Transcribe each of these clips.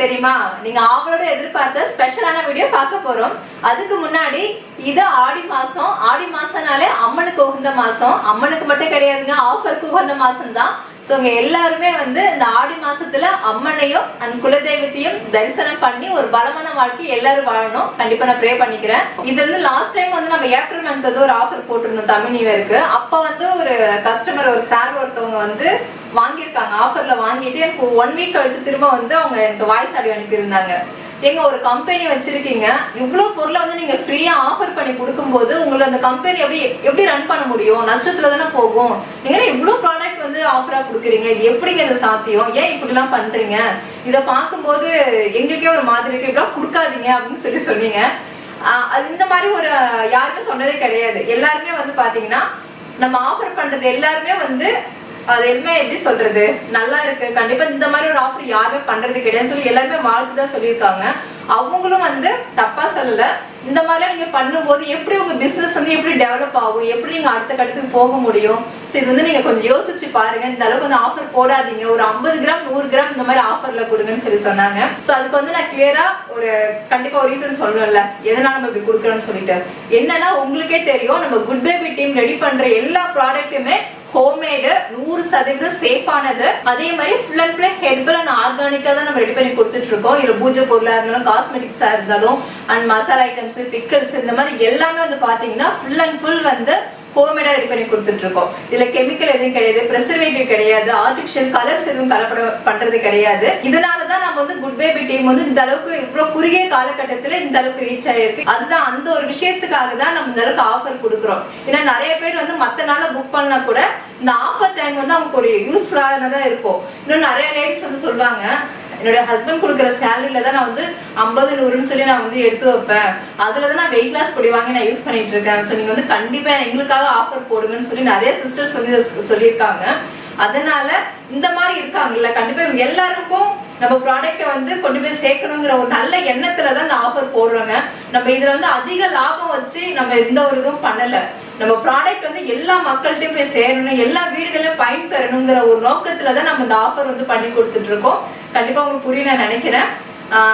தெரியுமா? நீங்க ஆவலோட எதிர்பார்த்த ஸ்பெஷலான வீடியோ பார்க்க போறோம். அதுக்கு முன்னாடி இது ஆடி மாசம். ஆடி மாசம்னாலே அம்மனுக்கு உகந்த மாசம். அம்மனுக்கு மட்டும் கிடையாதுங்க, ஆஃபருக்கு உகந்த மாசம் தான். ஸோ இங்க எல்லாருமே வந்து இந்த ஆடி மாசத்துல அம்மனையும் அண்ட் குலதெய்வத்தையும் தரிசனம் பண்ணி ஒரு பலமான வாழ்க்கை எல்லாரும் வாழணும். கண்டிப்பா நான் ப்ரே பண்ணிக்கிறேன். இது வந்து லாஸ்ட் டைம் வந்து நம்ம ஏப்ரல் மந்த் வந்து ஒரு ஆஃபர் போட்டிருந்தோம் தமிழ் நியூ இயருக்கு. அப்ப வந்து ஒரு கஸ்டமர், ஒரு சார் ஒருத்தவங்க வந்து வாங்கியிருக்காங்க. ஆஃபர்ல வாங்கிட்டு எனக்கு 1 வீக் கழிச்சு திரும்ப வந்து அவங்க எனக்கு வாய்ஸ் ஆடியோ அனுப்பியிருந்தாங்க. எங்க ஒரு கம்பெனி வச்சிருக்கீங்க, இவ்வளவு பொருளை வந்து நீங்க ஃப்ரீயா ஆஃபர் பண்ணி கொடுக்கும்போது உங்களுக்கு அந்த கம்பெனி எப்படி ரன் பண்ண முடியும்? நஷ்டத்துல தானே போகும். நீங்க இவ்வளவு ப்ராடக்ட் வந்து ஆஃபரா கொடுக்குறீங்க, இது எப்படிங்க இது சாத்தியம்? ஏன் இப்படி எல்லாம் பண்றீங்க? இதை பார்க்கும்போது எங்களுக்கே ஒரு மாதிரி இருக்கு, இப்படிலாம் கொடுக்காதீங்க அப்படின்னு சொன்னீங்க. அது இந்த மாதிரி ஒரு யாருமே சொன்னதே கிடையாது. எல்லாருமே வந்து பாத்தீங்கன்னா நம்ம ஆஃபர் பண்றது எல்லாருமே வந்து அது என்ன எப்படி சொல்றது, நல்லா இருக்கு, கண்டிப்பா இந்த மாதிரி ஒரு ஆஃபர் யாருமே பண்றது கிடையாது சொல்லி எல்லாருமே வாழ்த்து தான் சொல்லியிருக்காங்க. அவங்களும் வந்து தப்பா சொல்லல. இந்த மாதிரிலாம் நீங்க பண்ணும்போது எப்படி உங்க பிசினஸ் வந்து எப்படி டெவலப் ஆகும், எப்படி நீங்க அடுத்த கட்டத்துக்கு போக முடியும்? ஸோ இது வந்து நீங்க கொஞ்சம் யோசிச்சு பாருங்க. இந்த அளவுக்கு வந்து ஆஃபர் போடாதீங்க, ஒரு 50 கிராம் 100 கிராம் இந்த மாதிரி ஆஃபர்ல கொடுங்கன்னு சொல்லி சொன்னாங்க. ஸோ அதுக்கு வந்து நான் கிளியரா ஒரு கண்டிப்பா ஒரு ரீசன் சொல்லணும்ல, எதனால நம்ம இப்படி கொடுக்குறோம்னு சொல்லிட்டு. என்னன்னா உங்களுக்கே தெரியும், நம்ம குட் பேபி டீம் ரெடி பண்ற எல்லா ப்ராடக்ட்டுமே ஹோம்மேடு, 100% சேஃபானது. அதே மாதிரி full and full herbal and ஆர்கானிக்கா தான் நம்ம ரெடி பண்ணி கொடுத்துட்டு இருக்கோம். இதுல பூஜை பொருளா இருந்தாலும், காஸ்மெட்டிக்ஸா இருந்தாலும், அண்ட் மசாலா ஐட்டம்ஸ், பிக்கல்ஸ், இந்த மாதிரி எல்லாமே வந்து பாத்தீங்கன்னா ஃபுல் அண்ட் ஃபுல் வந்து ஹோம்மேடா ரெடி பண்ணி கொடுத்துட்டு இருக்கோம். இதுல கெமிக்கல் எதுவும் கிடையாது, பிரெசர்வேட்டிவ் கிடையாது, ஆர்டிபிஷியல் கலர்ஸ் எதுவும் கலப்படம் பண்றது கிடையாது. இதனாலதான் நம்ம வந்து குட் பேபி டீம் வந்து இந்த அளவுக்கு இவ்வளவு குறுகிய காலகட்டத்துல இந்த அளவுக்கு ரீச் ஆயிருக்கு. அதுதான் அந்த ஒரு விஷயத்துக்காக தான் நம்ம இந்த அளவுக்கு ஆஃபர் கொடுக்குறோம். ஏன்னா நிறைய பேர் வந்து மத்த நாள புக் பண்ணா கூட இந்த ஆஃபர் டைம் வந்து நமக்கு ஒரு யூஸ்ஃபுல்லானதான் இருக்கும். இன்னும் நிறைய லேடிஸ் வந்து சொல்லுவாங்க, என்னோட ஹஸ்பண்ட் கொடுக்குற சேலரியில தான் நான் வந்து 50 100ன்னு சொல்லி நான் வந்து எடுத்து வைப்பேன், அதுலதான் நான் வெயிட் லாஸ் பொடி வாங்கி நான் யூஸ் பண்ணிட்டு இருக்கேன். ஸோ நீங்க வந்து கண்டிப்பா எங்களுக்காக ஆஃபர் போடுங்கன்னு சொல்லி நிறைய சிஸ்டர்ஸ் வந்து சொல்லியிருக்காங்க. அதனால இந்த மாதிரி இருக்காங்கல்ல, கண்டிப்பா இவங்க எல்லாருக்கும் நம்ம ப்ராடக்ட்டை வந்து கொண்டு போய் சேர்க்கணுங்கிற ஒரு நல்ல எண்ணத்துலதான் இந்த ஆஃபர் போடுறோங்க. நம்ம இதுல வந்து அதிக லாபம் வச்சு நம்ம எந்த ஒரு இதுவும் பண்ணல. நம்ம ப்ராடக்ட் வந்து எல்லா மக்கள்கிட்டையும் போய் சேரணும், எல்லா வீடுகளையும் பயன்பெறணுங்கிற ஒரு நோக்கத்துலதான் நம்ம இந்த ஆஃபர் வந்து பண்ணி கொடுத்துட்டு இருக்கோம். கண்டிப்பா உங்களுக்கு புரிய நான் நினைக்கிறேன்.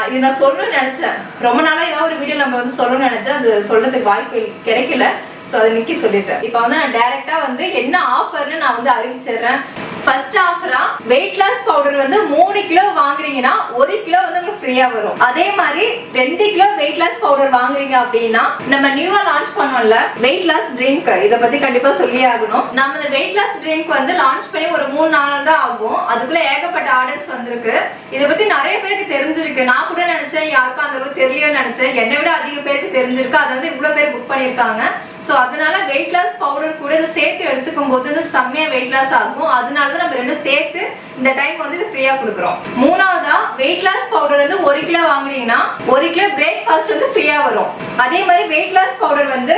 இது நான் சொல்லணும்னு நினைச்சேன், ரொம்ப நாளா ஏதாவது ஒரு வீடியோ நம்ம வந்து சொல்லணும்னு நினைச்சேன், அது சொல்றதுக்கு வாய்ப்பு கிடைக்கல. ஸோ அதை நிக்கி சொல்லிட்டேன். இப்போ வந்து நான் டைரக்டா வந்து என்ன ஆஃபர்னு நான் வந்து அறிவிச்சிடுறேன். ஃபர்ஸ்ட் ஆஃபரா வெயிட் லாஸ் பவுடர் வந்து 3 கிலோ வாங்குறீங்கன்னா 1 கிலோ வந்து உங்களுக்கு ஃப்ரீயா வரும். அதே மாதிரி 2 கிலோ வெயிட் லாஸ் பவுடர் வாங்குறீங்க அப்படின்னா நம்ம நியூவா லான்ச் பண்ணோம்ல வெயிட் லாஸ் ட்ரிங்க், இதை பத்தி கண்டிப்பா சொல்லி ஆகணும். நம்ம இந்த வெயிட் லாஸ் ட்ரிங்க் வந்து லான்ச் பண்ணி ஒரு 3 நாள் தான் ஆகும். அதுக்குள்ள ஏகப்பட்ட ஆர்டர்ஸ் வந்திருக்கு. இதை பத்தி நிறைய பேருக்கு தெரிஞ்சிருக்கு. நான் கூட நினைச்சேன் யாருக்கும் அந்த அளவுக்கு தெரியலன்னு நினைச்சேன். என்னை விட அதிக பேருக்கு தெரிஞ்சிருக்கு. அதை வந்து இவ்வளவு பேர் புக் பண்ணிருக்காங்க. ஸோ அதனால வெயிட் லாஸ் பவுடர் கூட இதை சேர்த்து எடுத்துக்கும் போது செம்மையா வெயிட் லாஸ் ஆகும். அதனால நம்ம ரெண்டும் சேர்த்து இந்த டைம் வந்து இது ஃப்ரீயா கொடுக்குறோம். மூணாவதா வெயிட் லாஸ் பவுடர் வந்து 1 கிலோ வாங்குறீங்கன்னா 1 கிலோ பிரேக்ஃபாஸ்ட் வந்து ஃப்ரீயா வரும். அதே மாதிரி வெயிட் லாஸ் பவுடர் வந்து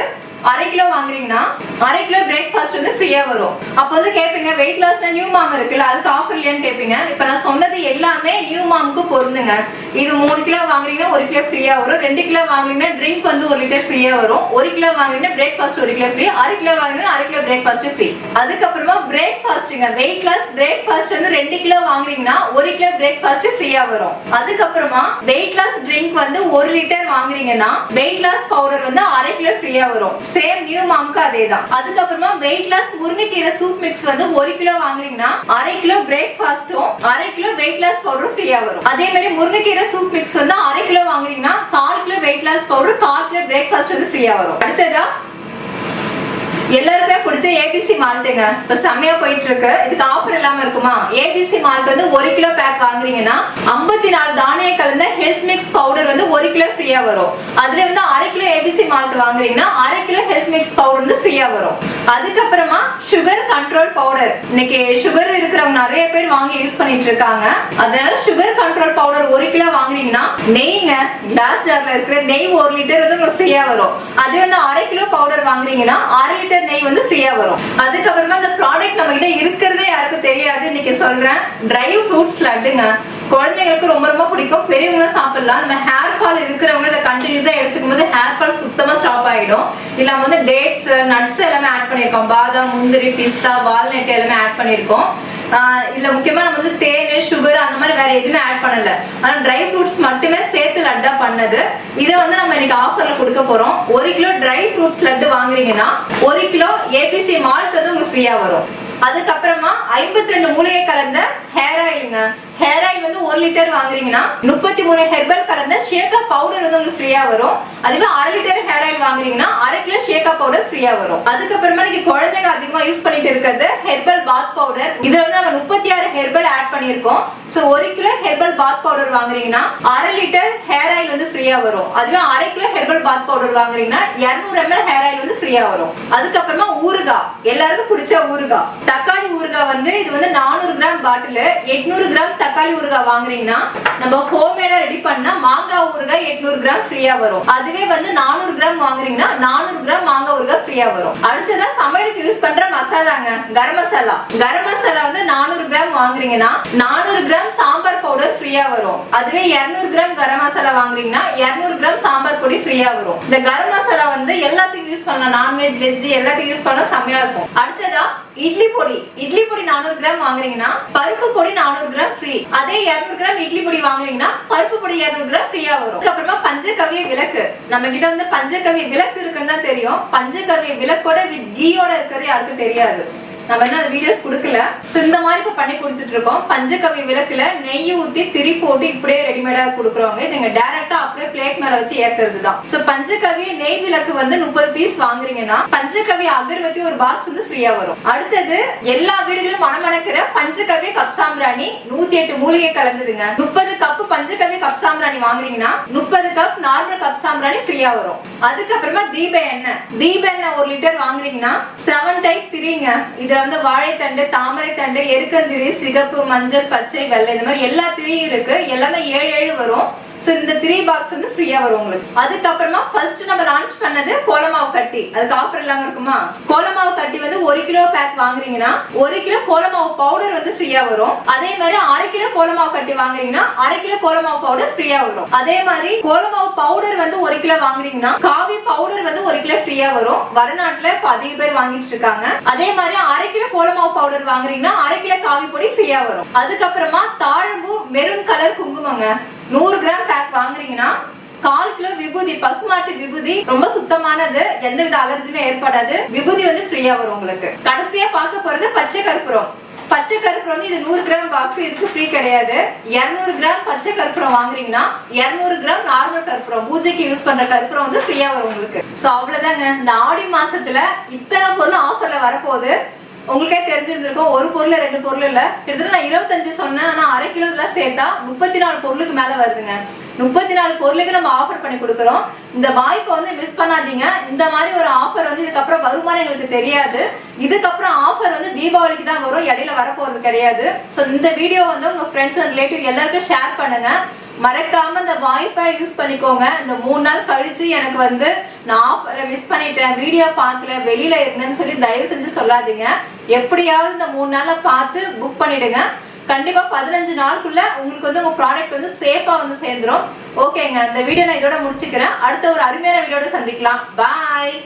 1/2 கிலோ வாங்குறீங்கன்னா 1/2 கிலோ பிரேக்ஃபாஸ்ட் வந்து ஃப்ரீயா வரும். அப்போ வந்து கேட்பீங்க வெயிட் லாஸ்னா நியூ மாம் இருக்குல்ல, அதுக்கு ஆஃபர் இல்லையான்னு கேட்பீங்க. இப்போ நான் சொன்னது எல்லாமே நியூ மாமுக்கு பொருந்துங்க. இது 3 கிலோ வாங்குறீங்கன்னா 1 கிலோ ஃப்ரீயா வரும். 2 கிலோ வாங்குறீங்கன்னா ட்ரிங்க் வந்து 1 லிட்டர் ஃப்ரீயா வரும். 1 கிலோ வாங்குறீங்கன்னா பிரேக்ஃபாஸ்ட் 1 கிலோ ஃப்ரீ. 1/2 கிலோ வாங்குறீங்கன்னா 1/2 கிலோ பிரேக்ஃபாஸ்ட் ஃப்ரீ. அதுக்கப்புறமா பிரேக்ஃபாஸ்ட்ங்க, வெயிட் லாஸ் பிரேக்ஃபாஸ்ட் வந்து 2 கிலோ வாங்குறீங்கன்னா 1 கிலோ பிரேக்ஃபாஸ்ட் ஃப்ரீயா வரும். அதுக்கப்புறமா வெயிட் லாஸ் ட்ரிங்க் வந்து 1 லிட்டர் வாங்குறீங்கன்னா வெயிட் லாஸ் பவுடர் வந்து 1/2 கிலோ ஃப்ரீயா வரும். சேம் நியூ மாம்க்கு அதேதான். அதுக்கப்புறமா வெயிட் லாஸ் முருங்கைக்கீரை சூப் மிக்ஸ் வந்து 1 கிலோ வாங்குறீங்கன்னா 1/2 கிலோ பிரேக்ஃபாஸ்டும் 1/2 கிலோ வெயிட் லாஸ் பவுடரும் ஃப்ரீயா வரும். அதே மாதிரி முருங்கைக்கீரை சூப் மிக்ஸ் வந்து 1/2 கிலோ வாங்குறீங்கன்னா 1/4 kilo weight loss powder 1/4 kilo breakfast வந்து ஃப்ரீயா வரும். அடுத்ததா எல்லாருமே பிடிச்ச ஏபிசி மால்ட்டுங்க. இப்ப செம்மையா போயிட்டு இருக்கு. இதுக்கு ஆஃபர் இல்லாம இருக்குமா? ஏபிசி மால்ட் வந்து 1 கிலோ பேக் வாங்குறீங்கன்னா 54 தானிய கலந்த ஹெல்த் மிக்ஸ் பவுடர் வந்து 1 கிலோ ஃப்ரீயா வரும். அதுல வந்து 1/2 கிலோ ஏபிசி மால்ட் வாங்குறீங்கன்னா 1/2 கிலோ ஹெல்த் மிக்ஸ் பவுடர் வந்து ஃப்ரீயா வரும். அதுக்கப்புறமா சுகர் கண்ட்ரோல் பவுடர், இன்னைக்கு சுகர் இருக்கிறவங்க நிறைய பேர் வாங்கி யூஸ் பண்ணிட்டு இருக்காங்க. அதனால சுகர் கண்ட்ரோல் பவுடர் 1 கிலோ வாங்குறீங்கன்னா நெய்ங்க, கிளாஸ் ஜார்ல இருக்கிற நெய் 1 லிட்டர் வந்து உங்களுக்கு ஃப்ரீயா வரும். அதே வந்து 1/2 கிலோ பவுடர் வாங்குறீங்கன்னா 1/2 லிட்டர் நெய் வந்து ஃப்ரீயா வரும். அதுக்கப்புறமா இந்த ப்ராடக்ட் நம்ம கிட்ட இருக்கிறதே யாருக்கும் தெரியாது, இன்னைக்கு சொல்றேன். ட்ரை ஃப்ரூட்ஸ் லட்டுங்க, குழந்தைங்களுக்கு ரொம்ப ரொம்ப பிடிக்கும், பெரியவங்களும் சாப்பிடலாம். நம்ம ஹேர் ஃபால் இருக்கிறவங்க இதை கண்டினியூஸா எடுத்துக்கும் போது ஹேர் ஃபால் சுத்தமா ஸ்டாப் ஆயிடும். இல்ல வந்து டேட்ஸ் நட்ஸ் எல்லாமே ஆட் பண்ணிருக்கோம், பாதாம் முந்திரி பிஸ்தா வால்நட் எல்லாமே ஆட் பண்ணிருக்கோம். இல்ல முக்கியமா நம்ம வந்து தேன் சுகர் அந்த மாதிரி வேற எதுவுமே ஆட் பண்ணல, ஆனா ட்ரை ஃப்ரூட்ஸ் மட்டுமே சேர்த்து லட்டா பண்ணது. இதை வந்து நம்ம இன்னைக்கு ஆஃபர்ல கொடுக்க போறோம். 1 கிலோ ட்ரை ஃப்ரூட்ஸ் லட்டு வாங்குறீங்கன்னா 1 கிலோ ஏபிசி மால்ட் வந்து உங்களுக்கு ஃப்ரீயா வரும். அதுக்கப்புறமா 52 மூலிகை கலந்த ஹேர் ஆயிலுங்க. ஹேர் ஆயில் வந்து 1 லிட்டர் வாங்குறீங்கன்னா 33 ஹெர்பல் கலந்த ஷேக்கா பவுடர் வந்து உங்களுக்கு ஃப்ரீயா வரும். அதுவே 1/2 லிட்டர் ஹேர் ஆயில் வாங்குறீங்கன்னா 1/2 கிலோ ஷேக்கா பவுடர் ஃப்ரீயா வரும். அதுக்கப்புறமா நீங்க குழந்தைங்க அதிகமா யூஸ் பண்ணிட்டு இருக்கிறது ஹெர்பல் பாத் பவுடர். இதுல வந்து நம்ம 36 ஹெர்பல் ஆட் பண்ணிருக்கோம். So 1 kilo herbal bath powder வாங்குறீங்கன்னா 1/2 லிட்டர் ஹேர் ஆயில் வந்து ஃப்ரீயா வரும். அதுவே 1/2 கிலோ ஹெர்பல் பாத் பவுடர் வாங்குறீங்கன்னா 200 ml ஹேர் ஆயில் வந்து ஃப்ரீயா வரும். அதுக்கப்புறமா ஊறுகாய், எல்லாருக்கும் பிடிச்ச ஊறுகாய் தக்காளி ஊறுகாய் வந்து இது வந்து 400 கிராம் பாட்டில் 800 கிராம் தக்காளி ஊறுகாய் வாங்குறீங்கன்னா நம்ம ஹோம்மேடா ரெடி பண்ண மாங்காய் ஊறுகாய் 800 கிராம் ஃப்ரீயா வரும். அதுவே வந்து 400 கிராம் வாங்குறீங்கன்னா 400 கிராம் மாங்காய் ஊறுகாய் ஃப்ரீயா வரும். அடுத்ததா சமையலுக்கு யூஸ் பண்ற மசாலாங்க, கரம் மசாலா. கரம் மசாலா வந்து 400 கிராம் வாங்குறீங்கன்னா 400 கிராம் சாம்பார் பவுடர் ஃப்ரீயா வரும். அதுவே 200 கிராம் கரம் மசாலா வாங்குறீங்கன்னா 200 கிராம் சாம்பார் பொடி ஃப்ரீயா வரும். இந்த கரம் மசாலா வந்து எல்லாத்துக்கும் யூஸ் பண்ணலாம், நான்வெஜ் வெஜ் எல்லாத்துக்கும் யூஸ் பண்ணா செமையா இருக்கும். அடுத்ததா இட்லி பொடி. இட்லி பொடி 400 கிராம் வாங்குறீங்கன்னா பருப்பு பொடி 400 கிராம் ஃப்ரீ. அதே 200 கிராம் இட்லி பொடி வாங்குறீங்கன்னா பருப்பு பொடி 200 கிராம் ஃப்ரீயா வரும். அப்புறமா பஞ்சகவ்ய விளக்கு. நம்ம கிட்ட வந்து பஞ்சகவ்ய விளக்கு இருக்குன்னு தான் தெரியும். பஞ்சகவ்ய விளக்கோட வித் கீயோட இருக்கிறது யாருக்கும் தெரியாது. நம்ம என்ன வீடியோஸ் கொடுக்கல. சோ இந்த மாதிரி இப்ப பண்ணி கொடுத்துட்டு இருக்கோம். பஞ்சகவ்ய விளக்குல நெய் ஊத்தி திரி போட்டு இப்படியே ரெடிமேடா கொடுக்குறவங்க நீங்க டைரக்டா அப்படியே பிளேட் மேல வச்சு ஏத்துறது தான். சோ பஞ்சகவ்ய நெய் விளக்கு வந்து 30 பீஸ் வாங்குறீங்கன்னா பஞ்சகவ்ய அகர்வத்தி ஒரு பாக்ஸ் வந்து ஃப்ரீயா வரும். அடுத்தது எல்லா வீடுகளிலும் மணமணக்கிற பஞ்சகவ்ய கப் சாம்பிராணி 108 மூலிகை கலந்ததுங்க. 30 கப் பஞ்சகவ்ய கப் சாம்பிராணி வாங்குறீங்கன்னா 30 கப் நார்மல் கப் சாம்பிராணி ஃப்ரீயா வரும். அதுக்கப்புறமா தீப எண்ணெய். தீப எண்ணெய் 1 லிட்டர் வாங்குறீங்கன்னா 7 டைப் திரிங்க. இதுல வந்து வாழைத்தண்டு, தாமரை தண்டு, எருக்கந்திரி, சிகப்பு, மஞ்சள், பச்சை, வெள்ளை இந்த மாதிரி எல்லா திரியும் இருக்கு. எல்லாமே 7 வரும். சோ இந்த 3 பாக்ஸ் வந்து ஃப்ரீயா வரும் உங்களுக்கு. அதுக்கப்புறமா ஃபர்ஸ்ட் நம்ம லான்ச் பண்ணது கோலமாவு கட்டி. அதுக்கு ஆஃபர் இல்லாம இருக்குமா? கோலமாவு கட்டி வந்து 1 கிலோ பேக் வாங்குறீங்கன்னா 1 கிலோ கோலமாவு பவுடர் வந்து ஃப்ரீயா வரும். அதே மாதிரி 1/2 கிலோ கோலமாவு கட்டி வாங்குறீங்கன்னா 1/2 கிலோ கோலமாவு பவுடர் ஃப்ரீயா வரும். அதே மாதிரி கோலமாவு பவுடர் வந்து 1 கிலோ வாங்குறீங்கன்னா காவி பவுடர் வந்து 1 கிலோ ஃப்ரீயா வரும். வடநாட்டுல அதிக பேர் வாங்கிட்டு இருக்காங்க. அதே மாதிரி 1/2 கிலோ கோலமாவு பவுடர் வாங்குறீங்கன்னா 1/2 கிலோ காவி பொடி ஃப்ரீயா வரும். அதுக்கப்புறமா தாழம்பூ மெரூன் கலர் குங்குமங்க 100 கிராம் பேக் வாங்குறீங்கன்னா 1/4 கிலோ விபூதி, பசுமாட்டு விபூதி ரொம்ப சுத்தமானது, எந்தவித அலர்ஜியுமே ஏற்படாது. விபூதி வந்து ஃப்ரீயா வரும் உங்களுக்கு. கடைசியா பார்க்க போறது பச்சை கற்பூரம். பச்சை கற்பூரம் வந்து இது 100 கிராம் பாக்ஸ், இதுக்கு ஃப்ரீ கிடையாது. 200 கிராம் பச்சை கற்பூரம் வாங்குறீங்கன்னா 200 கிராம் நார்மல் கற்பூரம் பூஜைக்கு யூஸ் பண்ற கற்பூரம் வந்து ஃப்ரீயா வரும் உங்களுக்கு. சோ அவ்வளவுதாங்க. இந்த ஆடி மாசத்துல இத்தனை பொருள் ஆஃபர்ல வரப்போகுது. உங்களுக்கே தெரிஞ்சிருந்திருக்கும், ஒரு பொருள் 2 பொருள் இல்ல, கிட்டத்தட்ட நான் 25 சொன்னேன். ஆனா 1/2 கிலோ எல்லாம் சேர்த்தா 34 பொருளுக்கு மேல வருதுங்க. 34 பொருளுக்கு நம்ம ஆஃபர் பண்ணி கொடுக்குறோம். இந்த வாய்ப்பை வந்து மிஸ் பண்ணாதீங்க. இந்த மாதிரி ஒரு ஆஃபர் வந்து இதுக்கப்புறம் வருமானு எங்களுக்கு தெரியாது. இதுக்கப்புறம் ஆஃபர் வந்து தீபாவளிக்கு தான் வரும், இடையில வரப்போறது கிடையாது. ஸோ இந்த வீடியோ வந்து உங்க ஃப்ரெண்ட்ஸ் அண்ட் ரிலேட்டிவ் எல்லாருக்கும் ஷேர் பண்ணுங்க. மறக்காம இந்த வாய்ப்பை யூஸ் பண்ணிக்கோங்க. இந்த 3 நாள் கழிச்சு எனக்கு வந்து நான் ஆஃபரை மிஸ் பண்ணிட்டேன், வீடியோ பார்க்கல, வெளியில இருந்தேன்னு சொல்லி தயவு செஞ்சு சொல்லாதீங்க. எப்படியாவது இந்த 3 நாள்ல பார்த்து புக் பண்ணிடுங்க. கண்டிப்பா 15 நாளுக்குள்ள உங்களுக்கு வந்து உங்க ப்ராடக்ட் வந்து சேஃபா வந்து சேர்ந்துரும். ஓகேங்க, இந்த வீடியோ நான் இதோட முடிச்சுக்கிறேன். அடுத்த ஒரு அருமையான வீடியோட சந்திக்கலாம். பாய்.